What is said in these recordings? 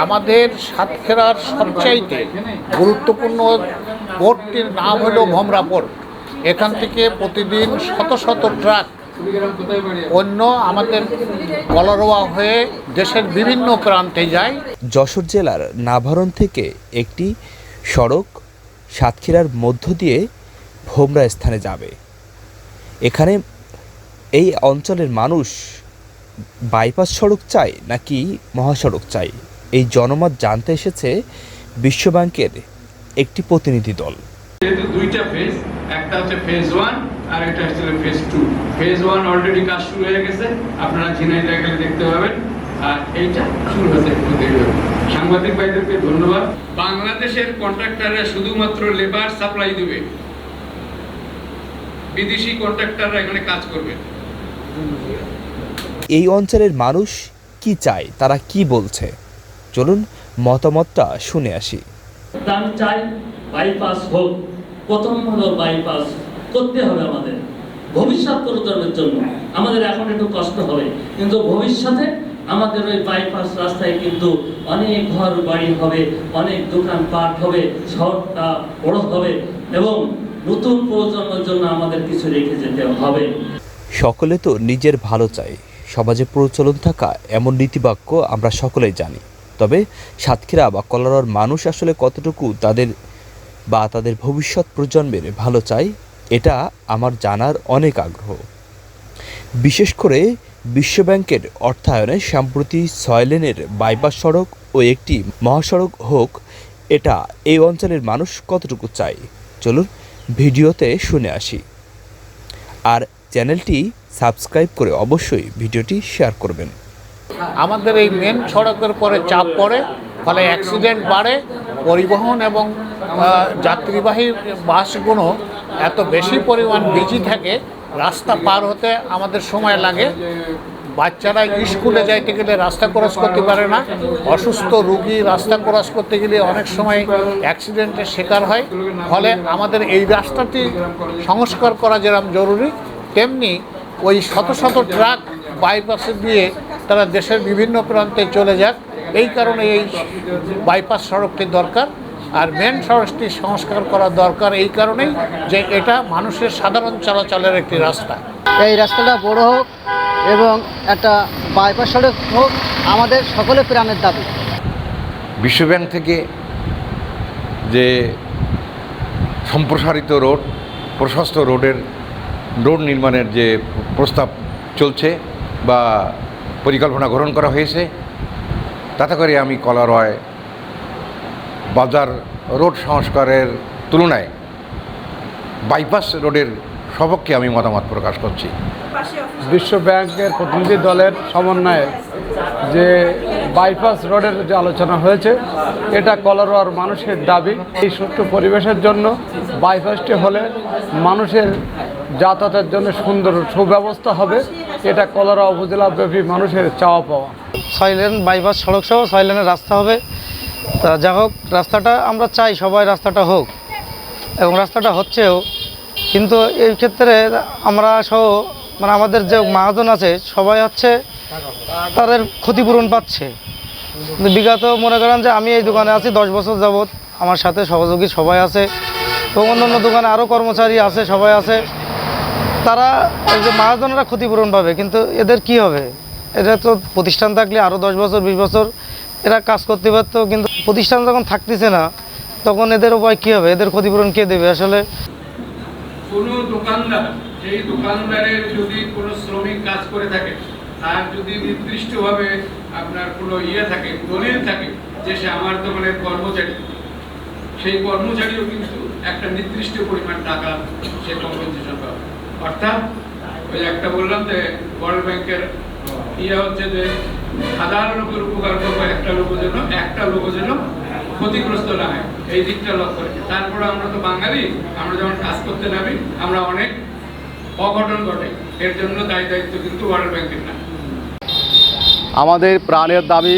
আমাদের সাতক্ষীরার সবচাইতে গুরুত্বপূর্ণ পোর্টটির নাম হলো ভোমরা পোর্ট। এখান থেকে প্রতিদিন শত শত ট্রাক পণ্য আমাদের কলারোয়া হয়ে দেশের বিভিন্ন প্রান্তে যায়। যশোর জেলার নাভারণ থেকে একটি সড়ক সাতক্ষীরার মধ্য দিয়ে ভোমরা স্থানে যাবে। এখানে এই অঞ্চলের মানুষ বাইপাস সড়ক চায় নাকি মহাসড়ক চায়, এই জনমত জানতে এসেছে বিশ্বব্যাংকের একটি প্রতিনিধি দল। যেহেতু দুইটা ফেজ, একটা হচ্ছে ফেজ 1 আর একটা হচ্ছে ফেজ 2। ফেজ 1 অলরেডি কাজ শুরু হয়ে গেছে, আপনারা ঝিনাইদহ গেলে দেখতে পাবেন, আর এইটা শুরু হতে একটু দেরি হবে। সাংবাদিক ভাইদেরকে ধন্যবাদ। বাংলাদেশের কন্ট্রাক্টররা শুধুমাত্র লেবার সাপ্লাই দিবে, বিদেশি কন্ট্রাক্টররা এখানে কাজ করবে। এই অঞ্চলের মানুষ কি চায়, তারা কি বলছে, চলুন মতামতটা শুনে আসি। আমি চাই বাইপাস হোক, প্রথম হলো বাইপাস করতে হবে আমাদের ভবিষ্যৎ প্রজন্মের জন্য। আমাদের এখন একটু কষ্ট হবে, কিন্তু ভবিষ্যতে আমাদের ওই বাইপাস রাস্তায় কিন্তু অনেক ঘর বাড়ি হবে, অনেক দোকানপাট হবে, শহরটা বড় হবে এবং নতুন প্রজন্মের জন্য আমাদের কিছু রেখে যেতে হবে। সকলে তো নিজের ভালো চায়, সমাজে প্রচলন থাকা এমন নীতিবাক্য আমরা সকলেই জানি। তবে সাতক্ষীরা বা কলারোয়ার মানুষ আসলে কতটুকু তাদের ভবিষ্যৎ প্রজন্মের ভালো চায়, এটা আমার জানার অনেক আগ্রহ। বিশেষ করে বিশ্বব্যাংকের অর্থায়নে সম্প্রতি 6 লেনের বাইপাস সড়ক ও একটি মহাসড়ক হোক, এটা এই অঞ্চলের মানুষ কতটুকু চায়, চলুন ভিডিওতে শুনে আসি। আর চ্যানেলটি সাবস্ক্রাইব করে অবশ্যই ভিডিওটি শেয়ার করবেন। আমাদের এই মেন সড়কের পরে চাপ পড়ে, ফলে অ্যাক্সিডেন্ট বাড়ে, পরিবহন এবং যাত্রীবাহী বাসগুলো এত বেশি পরিমাণ বিজি থাকে, রাস্তা পার হতে আমাদের সময় লাগে। বাচ্চারা স্কুলে যাইতে গেলে রাস্তা ক্রস করতে পারে না, অসুস্থ রোগী রাস্তা ক্রস করতে গেলে অনেক সময় অ্যাক্সিডেন্টের শিকার হয়। ফলে আমাদের এই রাস্তাটি সংস্কার করা যেরকম জরুরি, তেমনি ওই শত শত ট্রাক বাইপাসে দিয়ে তারা দেশের বিভিন্ন প্রান্তে চলে যাক, এই কারণে এই বাইপাস সড়কটি দরকার। আর মেন সড়কটি সংস্কার করা দরকার এই কারণেই যে এটা মানুষের সাধারণ চলাচলের একটি রাস্তা। এই রাস্তাটা বড় হোক এবং একটা বাইপাস সড়ক হোক, আমাদের সকলের প্রাণের দাবি। বিশ্বব্যাংক থেকে যে সম্প্রসারিত রোড, প্রশস্ত রোড নির্মাণের যে প্রস্তাব চলছে বা পরিকল্পনা গ্রহণ করা হয়েছে, তাতে করে আমি কলারোয়ায় বাজার রোড সংস্কারের তুলনায় বাইপাস রোডের সপক্ষে আমি মতামত প্রকাশ করছি। বিশ্ব ব্যাংকের প্রতিনিধি দলের সমন্বয়ে যে বাইপাস রোডের যে আলোচনা হয়েছে, এটা কলারোয়ার মানুষের দাবি। এই সুষ্ঠু পরিবেশের জন্য বাইপাসটি হলে মানুষের যাতায়াতের জন্য সুন্দর সুব্যবস্থা হবে, এটা কলারোয়া উপজেলা ব্যাপী মানুষের চাওয়া পাওয়া। 6 লেন বাইপাস সড়ক সহ 6 লেনের রাস্তা হবে। তা যা হোক, রাস্তাটা আমরা চাই সবাই রাস্তাটা হোক এবং রাস্তাটা হচ্ছেও, কিন্তু এই ক্ষেত্রে আমরা সহ আমাদের যে মহাজন আছে সবাই হচ্ছে তাদের ক্ষতিপূরণ পাচ্ছে। বিগত মনে করেন যে আমি এই দোকানে আছি 10 বছর যাবৎ, আমার সাথে সহযোগী সবাই আছে এবং অন্যান্য দোকানে আরও কর্মচারী আছে, সবাই আছে। তারা এই যে মহাজনেরা ক্ষতিপূরণ পাবে, কিন্তু এদের কি হবে? এরা তো প্রতিষ্ঠান থাকলে আরও 10 বছর 20 বছর এরা কাজ করতে পারতো, কিন্তু প্রতিষ্ঠান যখন থাকতেছে না তখন এদের উপায় কী হবে? এদের ক্ষতিপূরণ কে দেবে? আসলে কোনো দোকানদার, সেই দোকানদারের যদি কোনো শ্রমিক কাজ করে থাকে, আর যদি নির্দিষ্টভাবে আপনার কোনো থাকে, দলিল থাকে যে সে আমার দোকানের কর্মচারী, সেই কর্মচারীও কিন্তু একটা নির্দিষ্ট পরিমাণ টাকা সে কম্পেনসেশন পাবে। অর্থাৎ ওই একটা বললাম যে ওয়ার্ল্ড ব্যাংকের হচ্ছে যে সাধারণ লোকের উপকার করবো, একটা লোক যেন ক্ষতিগ্রস্ত না হয়, এই দিকটা লক্ষ্য রেখে। তারপরে আমরা তো বাঙালি, আমরা যখন কাজ করতে নামি আমরা অনেক অঘটন ঘটে, এর জন্য দায়িত্ব কিন্তু ওয়ার্ল্ড ব্যাংকের না। আমাদের প্রাণের দাবি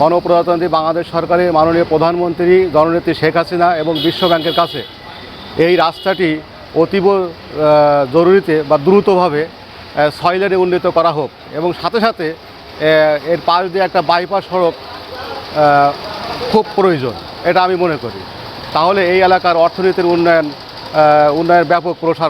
গণপ্রজাতন্ত্রী বাংলাদেশ সরকারের মাননীয় প্রধানমন্ত্রী জননেত্রী শেখ হাসিনা এবং বিশ্ব ব্যাংকের কাছে এই রাস্তাটি অতীব জরুরিতে বা দ্রুতভাবে 6 লেনে উন্নীত করা হোক এবং সাথে সাথে এর পাশ দিয়ে একটা বাইপাস সড়ক খুব প্রয়োজন, এটা আমি মনে করি। তাহলে এই এলাকার অর্থনীতির উন্নয়ন ব্যাপক প্রসার